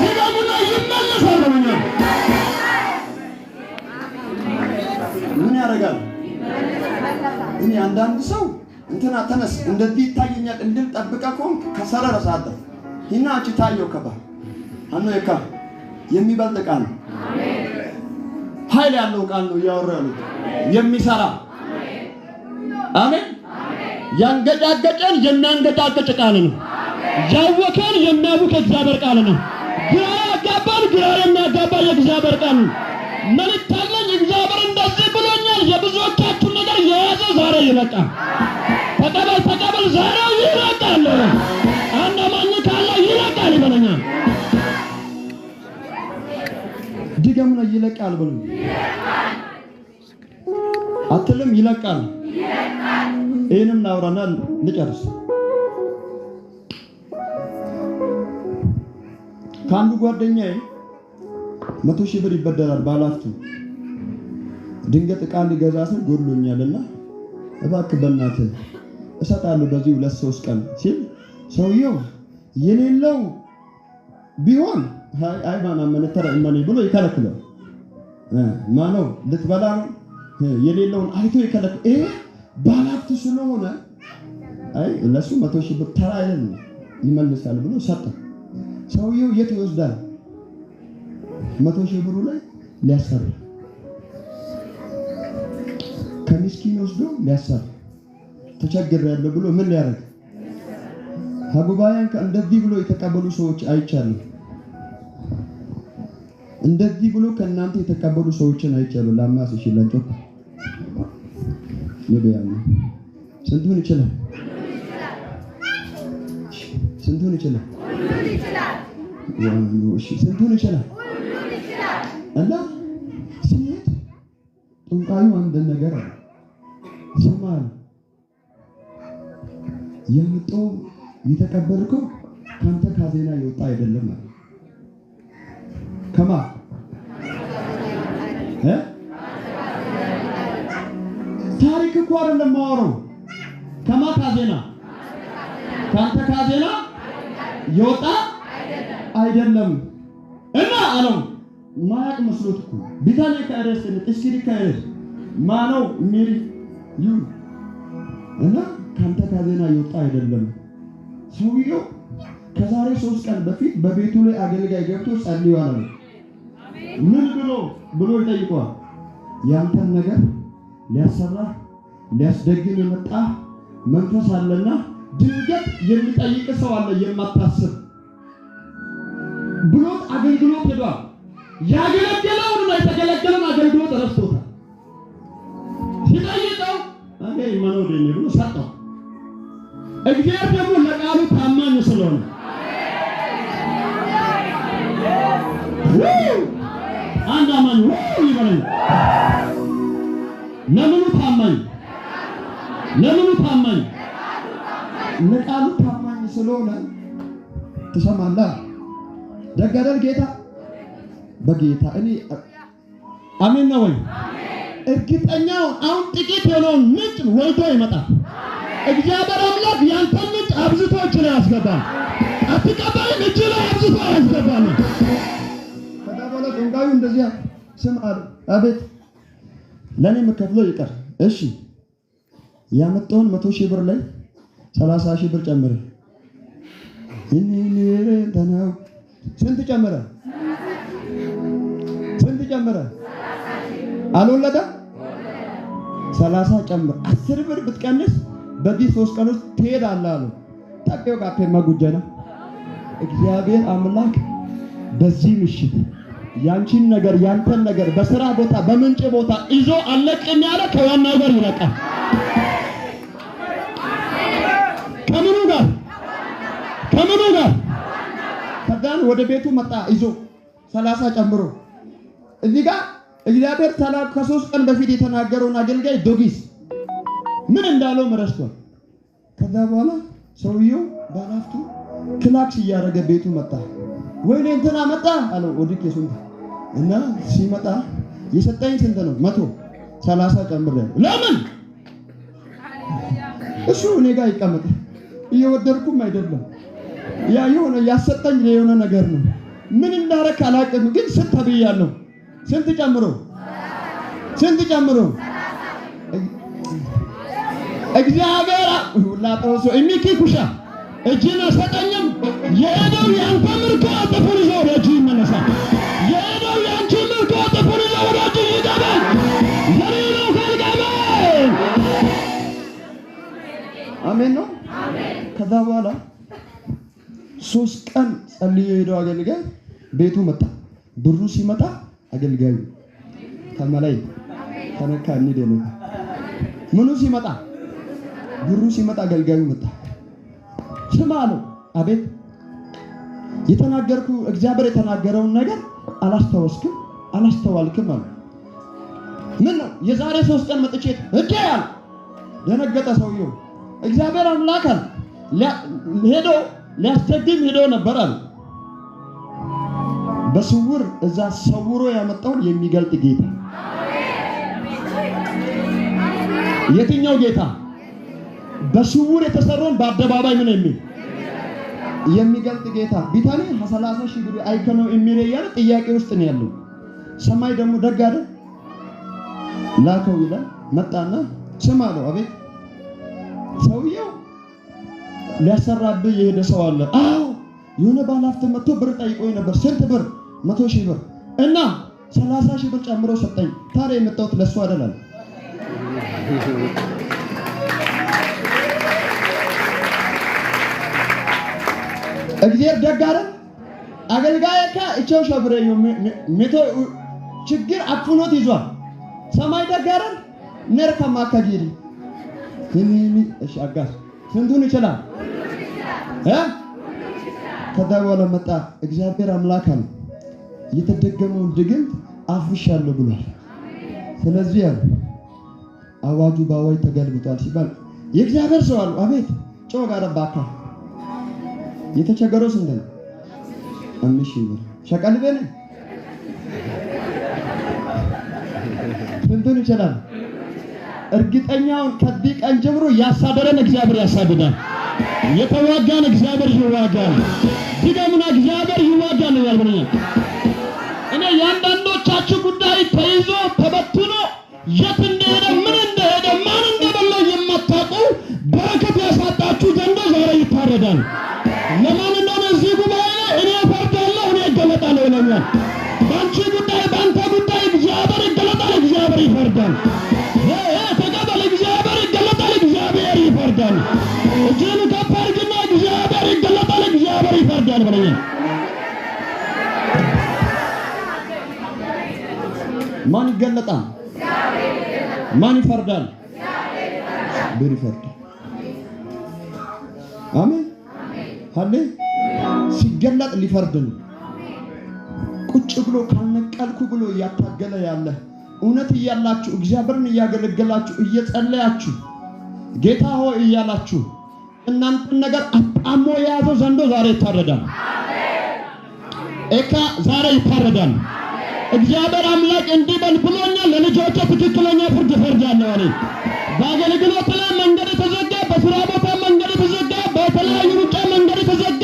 ድገሙና ይመልሳሉ። ምን ያደርጋል? እኔ አንዳንድ ሰው እንትና ተነስ እንደዚህ ይታየኛል እንድል ጠብቀህ ከሆንክ ከሰረረ ሰዓት ይና አንቺ ታየው ከባ አኖ የካ የሚበልጥ ቃል ነው። ኃይል ያለው ቃል ነው እያወራሁ ያለው የሚሰራ አሜን። ያንገጫገጨን የሚያንገጫገጭ ቃል ነው። ያወከን የሚያውክ እግዚአብሔር ቃል ነው። ግራ ያጋባን ግራ የሚያጋባ የእግዚአብሔር ቃል ነው። መልእክት አለኝ። እግዚአብሔር እንደዚህ ብሎኛል። የብዙዎቻችሁን ነገር የያዘ ዛሬ ይለቃል። ተቀበል ተቀበል፣ ዛሬ ይለቃል። አንድ አማኝ ካለ ይለቃል ይበለኛል። ድገሙና ይለቃል ብሎ አትልም? ይለቃል። ይሄንም ላውራና ልጨርስ። ከአንዱ ጓደኛዬ 100,000 ብር ይበደራል ባላፍቱ። ድንገት ዕቃ ሊገዛ ስል ጎድሎኛልና እባክህ በእናትህ እሰጣለሁ በዚህ 2-3 ቀን ሲል ሰውየው የሌለው ቢሆን አይ ማና መነተረ እማኔ ብሎ ይከለክለው። ማነው ልትበላ ነው? የሌለውን አይቶ ይከለክል። ይሄ ባላፍቱ ስለሆነ አይ ለሱ 100,000 ብር ተራ አይደለም ይመልሳል ብሎ ሰጠ። ሰውየው የት ይወስዳል? 100,000 ብሩ ላይ ሊያሰራ ከሚስኪን ወስዶ ሊያሰራ ተቸግሬያለሁ ብሎ ምን ሊያደርግ ሀጉባያን እንደዚህ ብሎ የተቀበሉ ሰዎች አይቻሉ። እንደዚህ ብሎ ከእናንተ የተቀበሉ ሰዎችን አይቻሉ። ላማስ እሺ ለንጮክ ይበያሉ። ስንቱን ይችላል? ስንቱን ይችላል? እሺ ስንቱን ይችላል? እና ሲሄድ ጥንቃዩ አንድ ነገር አለ። ሰማል ያመጣው የተቀበልከው ካንተ ካዜና ይወጣ አይደለም ማለት ከማ ታሪክ እኮ አይደለም ማወራው። ከማ ካዜና ካንተ ካዜና ይወጣ አይደለም እና አለው ማያቅ መስሎት እኮ ቢታኔ ካረስ እስኪ ካረስ ማነው ሚሪ ዩ እና ካንተ ካዜና ይወጣ አይደለም። ሰውየው ከዛሬ 3 ቀን በፊት በቤቱ ላይ አገልጋይ ገብቶ ጸልዩዋል። ምን ብሎ ይጠይቀዋል? ያንተን ነገር ሊያሰራ ሊያስደግም የመጣ መንፈስ አለና ድንገት የሚጠይቅ ሰው አለ የማታስብ ብሎት አገልግሎት ሄዷል። ያገለገለውን የተገለገለን አገልግሎት ረስቶታል። ሲጠይቀው አንዴ ይመነው ደኝ ብሎ ሰጠው። እግዚአብሔር ደግሞ ለቃሉ ታማኝ ስለሆነ አንድ አማኝ ይበለኝ። ለምኑ ታማኝ ለቃሉ ታማኝ ስለሆነ ትሰማለህ። ደጋደል ጌታ በጌታ እኔ አሜን ነው ወይ? እርግጠኛው አሁን ጥቂት የሆነውን ምንጭ ወልዶ ይመጣል። እግዚአብሔር አምላክ ያንተን ምንጭ አብዝቶ እጅ ላይ ያስገባል። አትቀበልም? እጅ ላይ አብዝቶ ያስገባል። ከዳበለ ድንጋዩ እንደዚያ ስም አለ። አቤት ለኔ የምከፍለው ይቀር። እሺ ያመጣውን 100,000 ብር ላይ 30,000 ብር ጨምረ። ተናው ስንት ጨምረ? አልወለደ 30 ጨምር። 10 ብር ብትቀንስ በዚህ 3 ቀን ውስጥ ትሄዳለህ አሉ። ታቀው ጋር ማጉጀና እግዚአብሔር አምላክ በዚህ ምሽት ያንቺን ነገር ያንተን ነገር በስራ ቦታ በምንጭ ቦታ ይዞ አለቅም ያለ ከዋናው ጋር ይለቃል። ከምኑ ጋር ከዛን ወደ ቤቱ መጣ ይዞ 30 ጨምሮ። እዚህ ጋር እግዚአብሔር ከ3 ቀን በፊት የተናገረውን አገልጋይ ዶጊስ ምን እንዳለው መረስቷል። ከዛ በኋላ ሰውየው ባላፍቱ ክላክስ እያደረገ ቤቱ መጣ። ወይኔ እንትና መጣ አለው። ወድቄ ሱንታ እና ሲመጣ የሰጠኝ ስንት ነው? 130 ጨምሬያለሁ። ለምን እሱ እኔ ጋር ይቀመጥ እየወደድኩም አይደለም ያ የሆነ ያሰጠኝ የሆነ ነገር ነው። ምን እንዳረክ አላውቅም፣ ግን ስንት ብያለሁ። ስንት ጨምሮ እግዚአብሔር ሁላጦሶ እሚኪ ኩሻ እጅን አሰጠኝም። የሄደው ያንተ ምርኮ አጥፉን ይዞ ወደ እጅ ይመለሳል። የሄደው ያንቺ ምርኮ አጥፉን ይዞ ወደ እጅ ይገባል። ዘሪው ካልገባ አሜን ነው። ከዛ በኋላ 3 ቀን ጸልዮ ሄደው አገልጋይ ቤቱ መጣ። ብሩ ሲመጣ አገልጋዩ ከመላይ ተነካ እንዴ ነው። ምኑ ሲመጣ ብሩ ሲመጣ አገልጋዩ መጣ። ስማ አለው። አቤት የተናገርኩ እግዚአብሔር የተናገረውን ነገር አላስተዋልክም አለ። ምን ነው የዛሬ 3 ቀን መጥቼ እዴ አለ። ደነገጠ ሰውየው። እግዚአብሔር አምላክ አለ ሄዶ ሊያስቸግም ሄዶ ነበር አለ። በስውር እዛ ሰውሮ ያመጣውን የሚገልጥ ጌታ። የትኛው ጌታ? በስውር የተሰራውን በአደባባይ ምን የሚገልጥ ጌታ። ቢታኔ 30,000 ብር አይከነው የሚለያል ጥያቄ ውስጥ ነው ያለው። ሰማይ ደግሞ ደግ አይደል? ላከው ይላል። መጣና ስማ አለው። አቤት ሰውየው ሊያሰራብህ የሄደ ሰው አለ። አዎ የሆነ ባለሀብት መጥቶ ብር ጠይቆኝ ነበር። ስንት ብር? 100,000 ብር እና 30,000 ብር ጨምሮ ሰጠኝ። ታዲያ የመጣሁት ለሱ አይደለም። እግዚአብሔር ደግ አይደል? አገልጋይካ እቸው ሸብረዩ ሜቶ ችግር አፍኖት ይዟል። ሰማይ ደግ አይደል? ነርከማ ከጂሪ እሺ አጋስ ስንቱን ይችላል ከዛ በኋላ መጣ። እግዚአብሔር አምላክ አለ የተደገመውን ድግምት አፍሻለሁ ብሏል። ስለዚህ አለ አዋጁ ባዋይ ተገልብጧል ሲባል የእግዚአብሔር ሰው አሉ። አቤት ጮህ ጋር ባካ የተቸገረው ስንት ነው? 5,000 ብር ሸቀልቤ ነው። ስንቱን ይችላል? እርግጠኛውን ከዚህ ቀን ጀምሮ ያሳደረን እግዚአብሔር ያሳድዳል። የተዋጋን እግዚአብሔር ይዋጋል። ድገሙና እግዚአብሔር ይዋጋል ያልበኛል። እኔ ያንዳንዶቻችሁ ጉዳይ ተይዞ ተበትኖ የት እንደሄደ ምን እንደሄደ ማን እንደበላው የማታውቁ በረከት ያሳጣችሁ ዘንዶ ዛሬ ይታረዳል። ለማን እንደሆነ እዚህ ጉባኤ ላይ እኔ እፈርዳለሁ፣ እኔ እገለጣለሁ ይለኛል። በአንቺ ጉዳይ በአንተ ጉዳይ እግዚአብሔር ይገለጣል፣ እግዚአብሔር ይፈርዳል። ተቀበል፣ እግዚአብሔር ይገለጣል፣ እግዚአብሔር ይፈርዳል። እጅን ከፍ አድርግና እግዚአብሔር ይገለጣል፣ እግዚአብሔር ይፈርዳል በለኛል። ማን ይገለጣል? ማን ይፈርዳል? እግዚአብሔር ይፈርዳል። አሜን አለ ሲገለጥ ሊፈርድ ነው። ቁጭ ብሎ ካልነቀልኩ ብሎ እያታገለ ያለ እውነት እያላችሁ እግዚአብሔርን እያገለገላችሁ እየጸለያችሁ ጌታ ሆይ እያላችሁ እናንተን ነገር አጣሞ የያዘው ዘንዶ ዛሬ ይታረዳል። ኤካ ዛሬ ይታረዳል። እግዚአብሔር አምላክ እንዲህ በል ብሎኛል፣ ለልጆቼ ትክክለኛ ፍርድ እፈርዳለሁ አለ። በአገልግሎት ላይ መንገድ የተዘጋ፣ በስራ ቦታ መንገድ የተዘጋ፣ በተለያዩ ሩጫ መንገድ የተዘጋ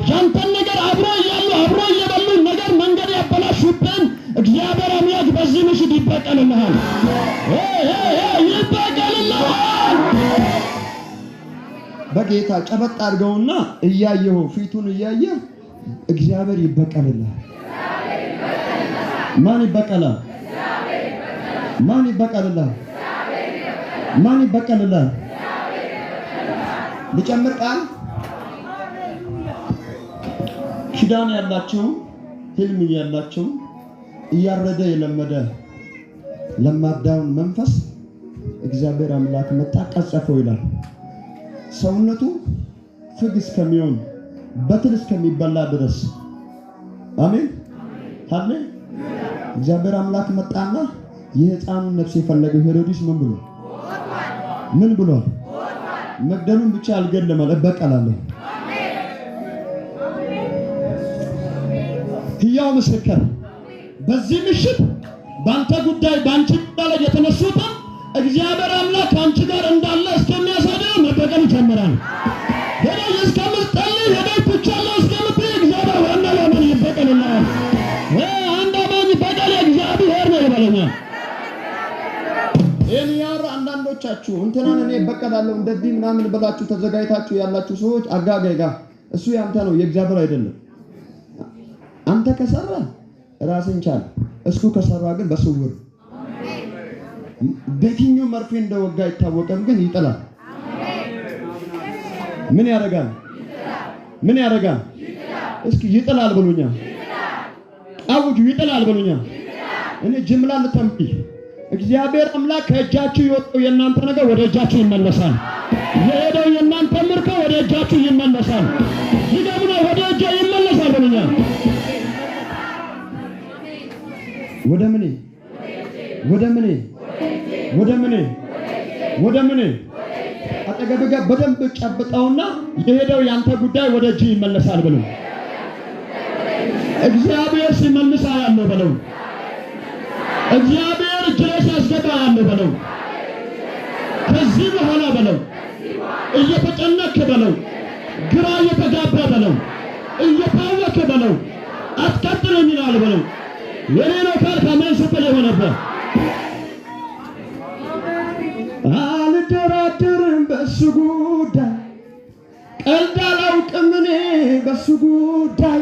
ያንተን ነገር አብሮ እያሉ አብሮ እየበሉ ነገር መንገድ ያበላሹብን እግዚአብሔር አምላክ በዚህ ምሽት ይበቀልልሃል። ይበቀልልሃል። በጌታ ጨበጥ አድርገውና እያየሁ ፊቱን እያየ እግዚአብሔር ይበቀልልሃል። ማን ይበቀላል? ማን ይበቀልልሃል? ማን ይበቀልልሃል? ልጨምር ቃል ኪዳን ያላቸው ህልም ያላቸው እያረደ የለመደ ለማዳውን መንፈስ እግዚአብሔር አምላክ መጣ ቀጸፈው ይላል። ሰውነቱ ፍግ እስከሚሆን በትል እስከሚበላ ድረስ አሜን ታለ እግዚአብሔር አምላክ መጣና የሕፃኑን ነፍስ የፈለገው ሄሮድስ ምን ብሏል? መግደሉን ብቻ አልገድልም አለ፣ እበቀላለሁ። ሕያው ምስክር በዚህ ምሽት ባንተ ጉዳይ ባንቺ ጉዳይ ላይ የተነሱትን እግዚአብሔር አምላክ አንቺ ጋር እንዳለ እስከሚያሳየው መበቀል ይጀምራል። ሄደህ እስከምትጸልይ ሄደህ ትቻለህ እስከምትይ እግዚአብሔር ዋና ለምን ይበቀልልሃል። አንድ አማኝ በቀል እግዚአብሔር ነው ይበለኛል። ኤልያር አንዳንዶቻችሁ እንትናን እኔ በቀላለሁ እንደዚህ ምናምን ብላችሁ ተዘጋጅታችሁ ያላችሁ ሰዎች አጋጋይ ጋር እሱ ያንተ ነው የእግዚአብሔር አይደለም። አንተ ከሰራ ራስን ቻል፣ እሱ ከሰራ ግን በስውር በየትኛው መርፌ እንደወጋ አይታወቅም፣ ግን ይጥላል። ምን ያደርጋል? ምን ያደርጋል? እስኪ ይጥላል ብሉኛ። አውጁ ይጥላል ብሉኛ። እኔ ጅምላ ልተንብይ እግዚአብሔር አምላክ ከእጃችሁ የወጣው የእናንተ ነገር ወደ እጃችሁ ይመለሳል። የሄደው የእናንተ ምርኮ ወደ እጃችሁ ይመለሳል። ይደምና ወደ እጃ ይመለሳል ብሉኛ። ወደ ምኔ ወደ ምኔ ወደ ምኔ ወደ ምኔ አጠገብጋ በደንብ ጨብጠውና የሄደው ያንተ ጉዳይ ወደ እጅ ይመለሳል ብለው እግዚአብሔር ሲመልስ ያለው ብለው እግዚአብሔር እጅ ላይ ሲያስገባ ያለው ብለው ከዚህ በኋላ ብለው እየተጨነክ ብለው ግራ እየተጋባ ብለው እየታወከ ብለው አትቀጥል የሚላል ብለው የኔ ነው ከማን ስትል የሆነበት አልደራደርም በሱ ጉዳይ ቀልድ አላውቅም እኔ በሱ ጉዳይ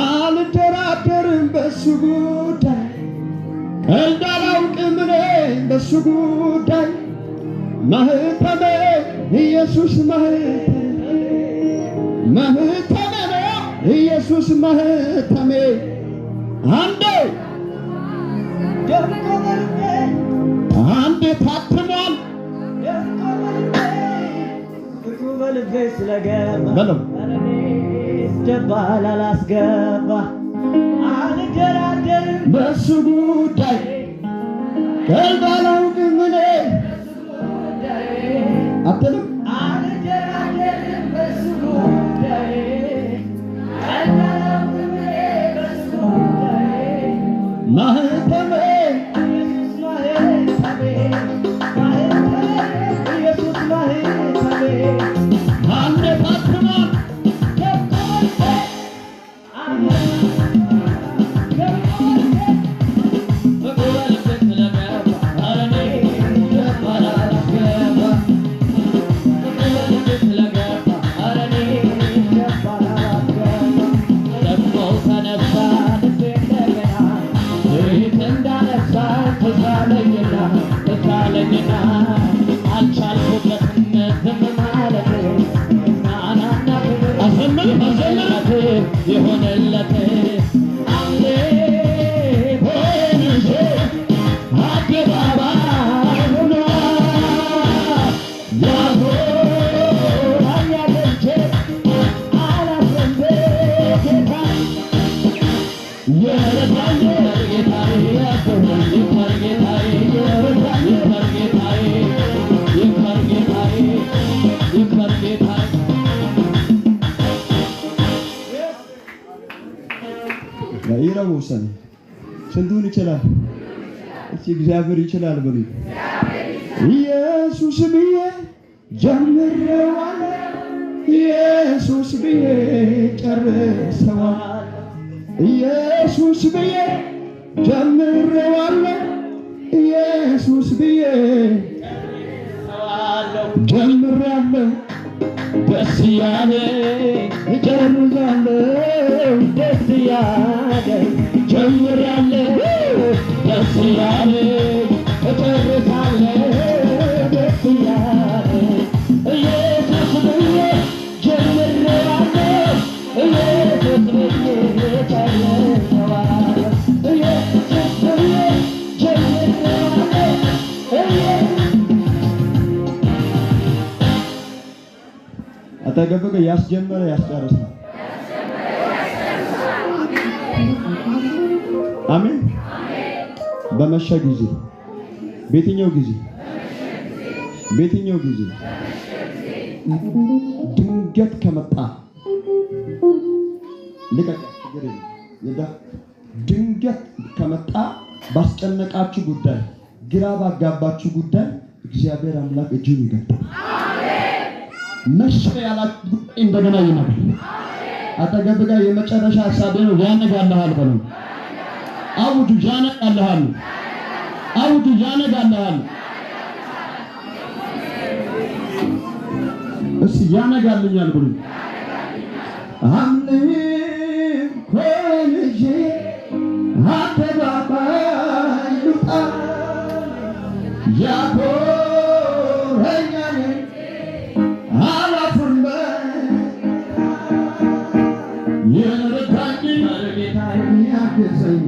አልደራደርም በሱ ጉዳይ ቀልድ አላውቅም እኔ በሱ ጉዳይ ማህተሜ ኢየሱስ ማህተሜ ነው ኢየሱስ ማህተሜ አንዴ አንዴ ታትሟል በልቤ ስለገባ ደባል አላስገባ አልደራደርም በሱ ጉዳይ ቀልድ አላውቅም እኔ አትልም አልደራደርም በሱ ጉዳይ ቀልድ አላውቅም እኔ በሱ ጉዳይ ማህተሜ የሆነለት ይረውሰን ስንቱን ይችላል። እስቲ እግዚአብሔር ይችላል ብሉ። ኢየሱስ ብዬ ጀምሬዋለሁ፣ ኢየሱስ ብዬ ጨርሰዋለሁ። ኢየሱስ ብዬ ጀምሬዋለሁ፣ ኢየሱስ ብዬ ጀምሬያለሁ። ደስ ያለኝ እጨርሳለሁ፣ ደስ ያለኝ ጀምሬያለሁ፣ ደስ ያለኝ እጨርሳለሁ፣ ደስ ያለኝ ኢየሱስ ብዬ ጀምሬያለሁ፣ ኢየሱስ ብዬ ጨርሰዋለሁ፣ ኢየሱስ ብዬ ጀምሬያለሁ። አጠገብህ ያስጀመረ ያስጨርሳል። አሜን። በመሸ ጊዜ በየትኛው ጊዜ ድንገት ከመጣ ድንገት ከመጣ ባስጨነቃችሁ ጉዳይ፣ ግራ ባጋባችሁ ጉዳይ እግዚአብሔር አምላክ እጁን ይገልጣል። መሸ ያላችሁ ጉዳይ እንደገና ይመጣል። አጠገብህ ጋር የመጨረሻ ሐሳቤ ነው። ያነጋልሃል በሉ። አውጁ፣ ያነጋልሃል። አውጁ፣ ያነጋልሃል። እስቲ ያነጋልኛል ብሉ። አምልኮ ይዤ አደባባይ ልውጣ፣ ያኮረኛል አላፍርም። የረዳኝ ጌታዬ ያገዘኝ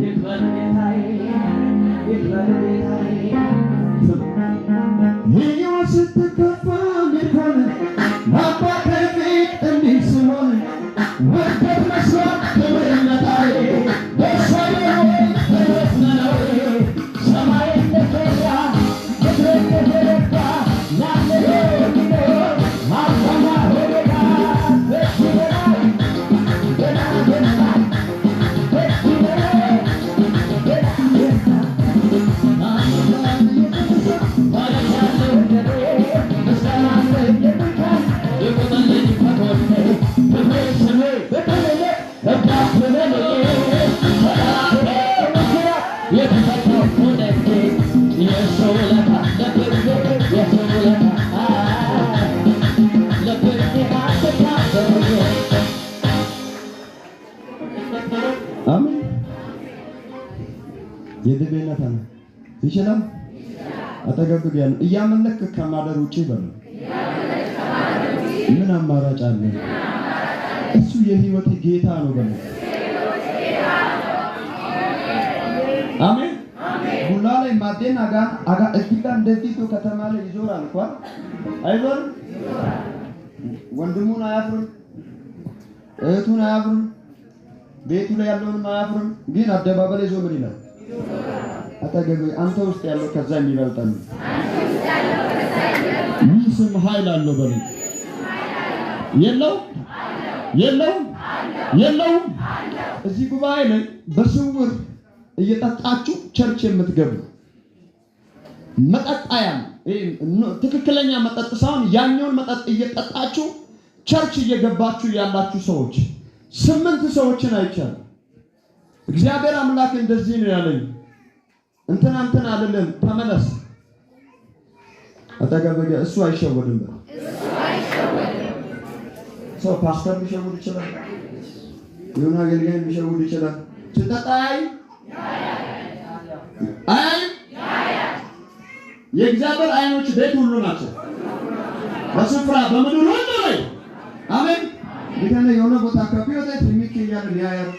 ሕይወት ስትከፋ ሚሆን አባቴ ፊት እንዲህ ስሆን ውርደት መስሎት ክብር መጣዬ ደስ አይለኝ ሕይወት ነው ሰማይ እንደተዘጋ ምድር እንደተዘጋ ናለ የሚኖር ማርታማ ሆዴጋ ደስ ይበላል ገና ገና ደስ ይበላል ገና ገና አሜን። የድቤነት አለ ይችላል። አጠገብህ ያለው እያመለክ ከማደር ውጪ በሉ። ምን አማራጭ አለ? እሱ የህይወት ጌታ ነው በሉ። አሜን። ቡላ ላይ ማዴን አጋ እዚጋ እንደዚህ ከተማ ላይ ይዞራል እንኳን አይዞርም። ወንድሙን አያፍርም፣ እህቱን አያፍርም፣ ቤቱ ላይ ያለውንም አያፍርም። ግን አደባባይ ላይ ይዞ ምን ይላል? አጠገብህ አንተ ውስጥ ያለው ከዛ የሚበልጥ ነው። ይህ ስም ኃይል አለው በሉ። የለውም። እዚህ ጉባኤ ላይ በስውር እየጠጣችሁ ቸርች የምትገቡ መጠጣያ ትክክለኛ መጠጥ ሳይሆን ያኛውን መጠጥ እየጠጣችሁ ቸርች እየገባችሁ ያላችሁ ሰዎች 8 ሰዎችን አይቻለሁ። እግዚአብሔር አምላክ እንደዚህ ነው ያለኝ፣ እንትና አይደለም ተመለስ። አጠገብህ እሱ አይሸወድም። ሰው ፓስተር ሊሸውድ ይችላል፣ የሆነ አገልጋይ ሊሸውድ ይችላል። ስትጠጣ የእግዚአብሔር አይኖች ቤት ሁሉ ናቸው፣ በስፍራ በምድር ሁሉ ላይ አሜን። ይሄን የሆነ ቦታ ከቢወጣ የሚከያል ያያል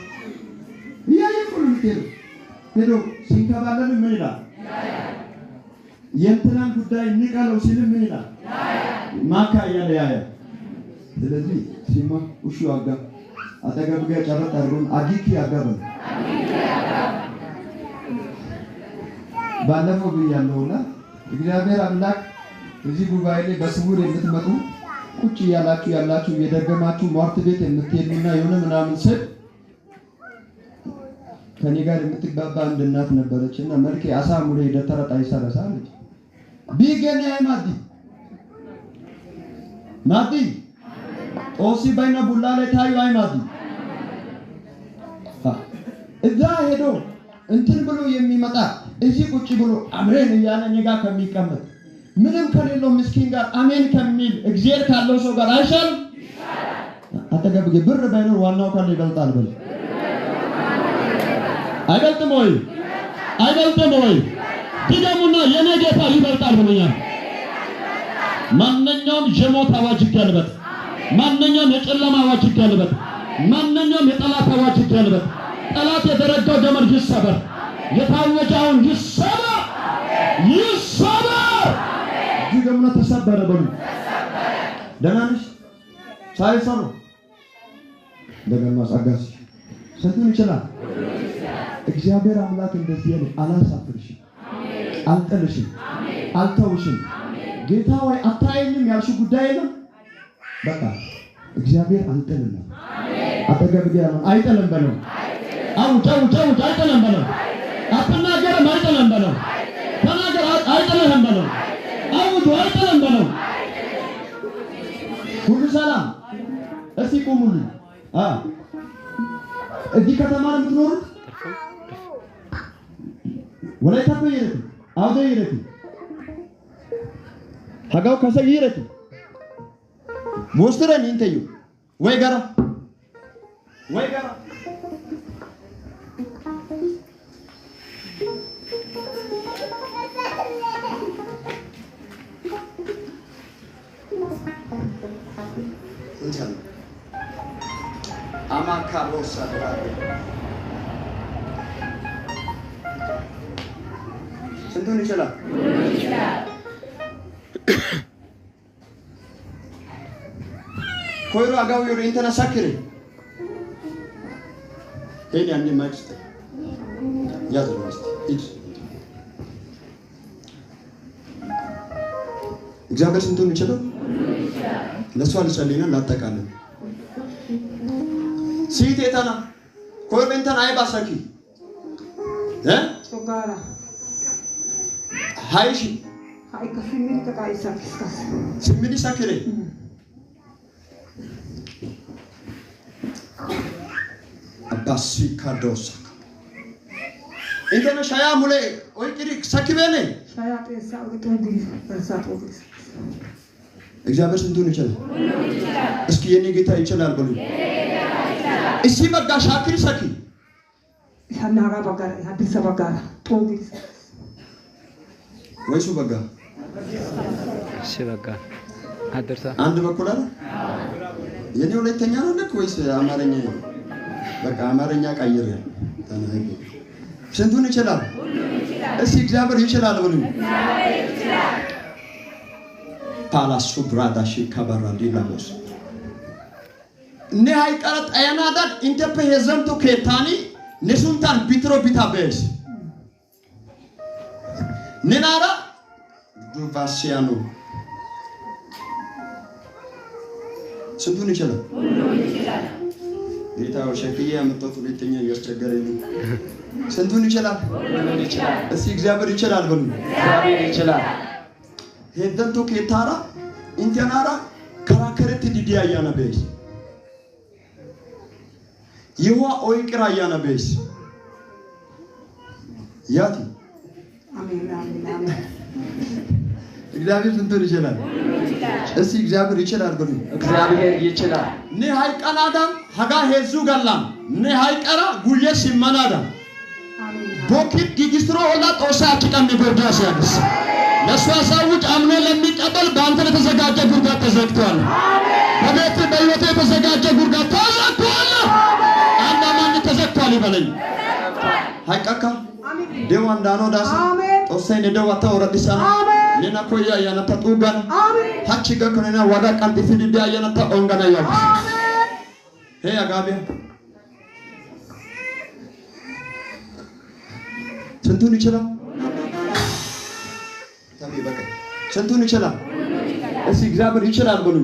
ሁሉ ሄዶ ሲንከባለል ምን ይላል? የእንትናን ጉዳይ ንቀለው ሲል ምን ይላል? ማካ እያለ ያየ። ስለዚህ ሲማ ውሹ አጋ አጠገብ ጋር ጨረጥ አድርጎን አጊኪ አጋበ ባለፈው ብያለሁና እግዚአብሔር አምላክ እዚህ ጉባኤ ላይ በስውር የምትመጡ ቁጭ ያላችሁ የደገማችሁ ሟርት ቤት የምትሄዱና የሆነ ምናምን ስል ከኔ ጋር የምትግባባ አንድ እናት ነበረችና መልኬ አሳሙሬ ደተረጣ ይሰረሳለች ቢገኛ ማዲ ኦሲ ባይና ቡላ ላይ ታዩ አይ ማዲ እዛ ሄዶ እንትን ብሎ የሚመጣ እዚህ ቁጭ ብሎ አሜን እያለ እኔ ጋር ከሚቀመጥ ምንም ከሌለው ምስኪን ጋር አሜን ከሚል እግዚአብሔር ካለው ሰው ጋር አይሻልም? አጠገብ ብር ባይኖር ዋናው ካለ ይበልጣል በል። አይበልጥም ወይ? አይበልጥም ወይ? ድገሙና የኔ ጌታ ይበልጣል ብለኛል። ማንኛውም የሞት አዋጅ ይገልበጥ፣ ማንኛውም የጨለማ አዋጅ ይገልበጥ፣ ማንኛውም የጠላት አዋጅ ይገልበጥ። ጠላት የደረጋው ገመድ ይሰበር፣ የታወጀውን ይሰበር፣ ይሰበር። ድገሙና ተሰበረ በሉ። ደህና ነሽ? ሳይሰሩ እንደገና ጸጋስ ሰጡን ይችላል። እግዚአብሔር አምላክ እንደዚህ ያለ አላሳፍርሽም፣ አልጥልሽም፣ አልተውሽም። ጌታ ወይ አታየኝም ያልሽው ጉዳይ የለም። በቃ እግዚአብሔር አንጥልም። አጠገብ ያለው አይጥልም በለው። አው ጫው አይጥልም በለው። አትናገርም አይጥልም በለው። ተናገር አይጥልም በለው። አውጆ አይጥልም በለው። ሁሉ ሰላም። እስቲ ቁሙልኝ። እዚህ ከተማ ነው የምትኖሩት? ወላይታ ይረቱ አውደ ይረቱ ሀጋው ከሰይ ይረቱ ሞስተረን እንተዩ ወይ ጋራ አማካሮሳ ስንቱን ይችላል? ኮይሮ አጋው ይሩ ኢንተርናሳክሪ ሄዲ አንዴ ማክስተ ያዘው እስቲ እግዚአብሔር ስንቱን ይችላል? ለሷ ልጸልይና ላጠቃለን ሲቴታና ኮይበንተን አይባሳኪ ሶጋራ ሃይሺ ከስሚኒ ተቃይሳክስካስ ስሚኒ ሳክሬ አባሲ ካዶሳ እንተና ሻያ ሙሌ ወይቂሪ ሳኪበኔ ሻያ ጤሳ ወጥንግሪ ፈርሳት ወግስ እግዚአብሔር ስንቱን ይችላል? እስኪ የኔ ጌታ ይችላል በሉ። እሺ በጋ ሻክሪ ሳኪ ያናራ በጋራ አዲስ በጋራ ጦግስ ወይሱ በጋ እሺ በጋ አደርሳ አንድ በኩል አለ የኔ ሁለተኛ ነው ልክ ወይስ አማርኛ? በቃ አማርኛ ቀይር ተናገር። ስንቱን ይችላል? እስኪ እግዚአብሔር ይችላል በሉ። ፓላሱ ብራዳሽ ካባራዲ ላሞስ ne hay qarat ayanadan intepe hezamto ketani nesuntan bitro bitabes nenara duvasiano ስንቱን ይችላል? ጌታው ሸክዬ ያመጣው ሁለተኛ ያስቸገረኝ ስንቱን ይችላል? እስኪ እግዚአብሔር ይችላል በሉ። እግዚአብሔር ይችላል። ሄደንቶ ኬታራ ኢንተናራ ከራከረት ዲዲያ ያናበስ ይዋ ኦይቅራ ያናበስ ያቲ አሜን አሜን እግዚአብሔር ስንቱን ይችላል? እስኪ እግዚአብሔር ይችላል በሉ። እግዚአብሔር ይችላል። ኔ ሃይቀናዳም ሀጋ ሄዙ ጋላም ኔ ሃይቀራ ጉየ ሲመናዳ ቦኪት ጊጊስትሮ ወላ ጦሳ አጥቃም ይጎዳስ ያድስ ለሷ ሰውጭ አምኖ ለሚቀበል ባንተ ለተዘጋጀ ጉርጋት ተዘግቷል። በቤት በህይወት የተዘጋጀ ጉርጋት ተዘግቷል። አንድ አማኝ ተዘግቷል ይበለኝ። ሃይቀካ dewan dano dasa tosai ne dewa ta oradisa nena koya yana ta tugan hachi ga konena wada kan tifidi dia yana ta ongana ya hey agabe sentuh ይችላል ታሚ በቃ sentuh ይችላል እሺ እግዚአብሔር ይችላል ብሉ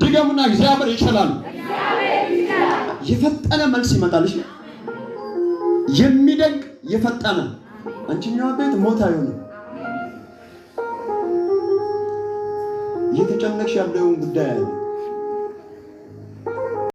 ድገሙና እግዚአብሔር ይችላል የፈጠነ መልስ ይመጣልሽ የሚደንቅ የፈጠነ አንቺኛው ቤት ሞት አይሆንም እየተጨነቅሽ ያለውን ጉዳይ